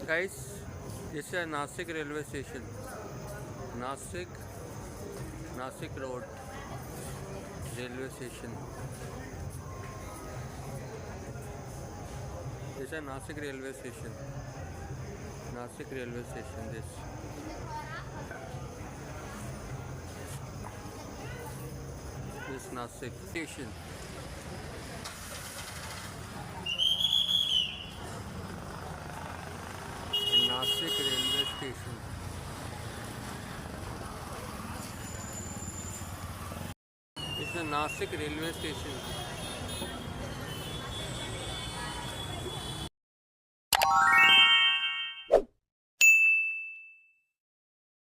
Guys, this is Nasik railway station. Nasik Road railway station. This is Nasik railway station. Nasik railway station. This Nasik station. Nasik railway station. This is the Nasik railway station.